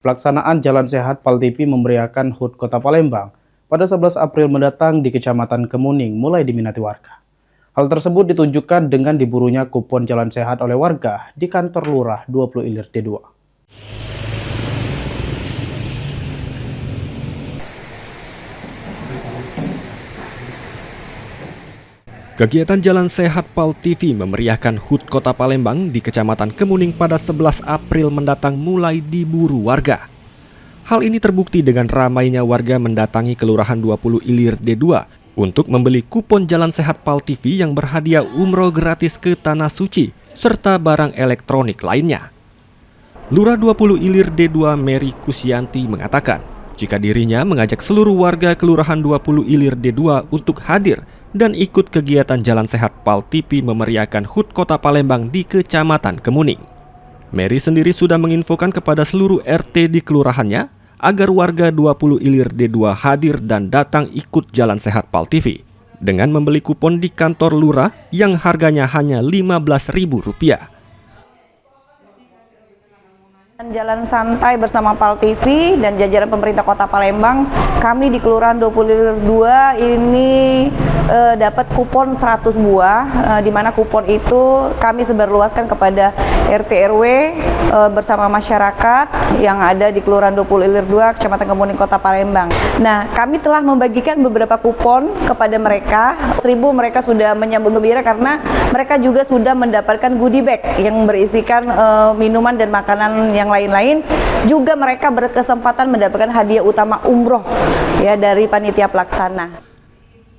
Pelaksanaan Jalan Sehat Paltipi memeriahkan HUT Kota Palembang pada 11 April mendatang di Kecamatan Kemuning mulai diminati warga. Hal tersebut ditunjukkan dengan diburunya kupon jalan sehat oleh warga di kantor Lurah 20 Ilir D2. Kegiatan Jalan Sehat Paltipi memeriahkan HUT Kota Palembang di Kecamatan Kemuning pada 11 April mendatang mulai diburu warga. Hal ini terbukti dengan ramainya warga mendatangi Kelurahan 20 Ilir D2 untuk membeli kupon Jalan Sehat Paltipi yang berhadiah umroh gratis ke Tanah Suci serta barang elektronik lainnya. Lurah 20 Ilir D2 Mary Kusyanti mengatakan, jika dirinya mengajak seluruh warga Kelurahan 20 Ilir D2 untuk hadir dan ikut kegiatan Jalan Sehat Paltipi memeriahkan HUT Kota Palembang di Kecamatan Kemuning. Mary sendiri sudah menginfokan kepada seluruh RT di kelurahannya agar warga 20 Ilir D2 hadir dan datang ikut Jalan Sehat Paltipi dengan membeli kupon di kantor lurah yang harganya hanya Rp15.000. Jalan santai bersama Paltipi dan jajaran pemerintah Kota Palembang, kami di Kelurahan 20 Ilir 2 ini dapat kupon 100 buah, di mana kupon itu kami sebarluaskan kepada RT RW bersama masyarakat yang ada di Kelurahan 20 Ilir 2 Kecamatan Kemuning Kota Palembang. Nah, kami telah membagikan beberapa kupon kepada mereka. 1.000 mereka sudah menyambut gembira karena mereka juga sudah mendapatkan goodie bag yang berisikan minuman dan makanan yang lain-lain. Juga mereka berkesempatan mendapatkan hadiah utama umroh ya dari panitia pelaksana.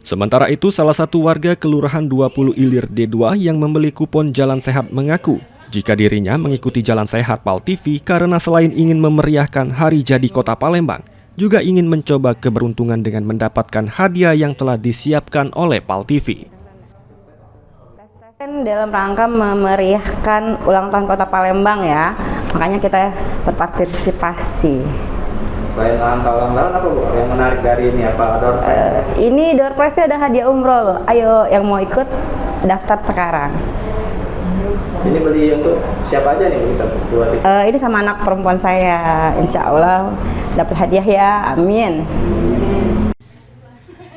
Sementara itu, salah satu warga Kelurahan 20 Ilir D2 yang membeli kupon Jalan Sehat mengaku jika dirinya mengikuti Jalan Sehat Paltipi karena selain ingin memeriahkan Hari Jadi Kota Palembang, juga ingin mencoba keberuntungan dengan mendapatkan hadiah yang telah disiapkan oleh Paltipi. Dalam rangka memeriahkan ulang tahun Kota Palembang ya, makanya kita berpartisipasi. Selain ulang tahun apa Bu yang menarik dari ini, apa door prize? Ini door prize-nya ada hadiah umroh loh. Ayo yang mau ikut daftar sekarang. Ini beli untuk siapa aja nih kita buat? Ini sama anak perempuan saya, insya Allah dapat hadiah ya, amin.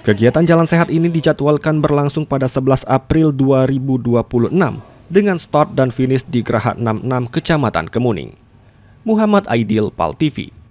Kegiatan Jalan Sehat ini dijadwalkan berlangsung pada 11 April 2026 dengan start dan finish di Geraha 66 Kecamatan Kemuning. Muhammad Aidil, Paltipi.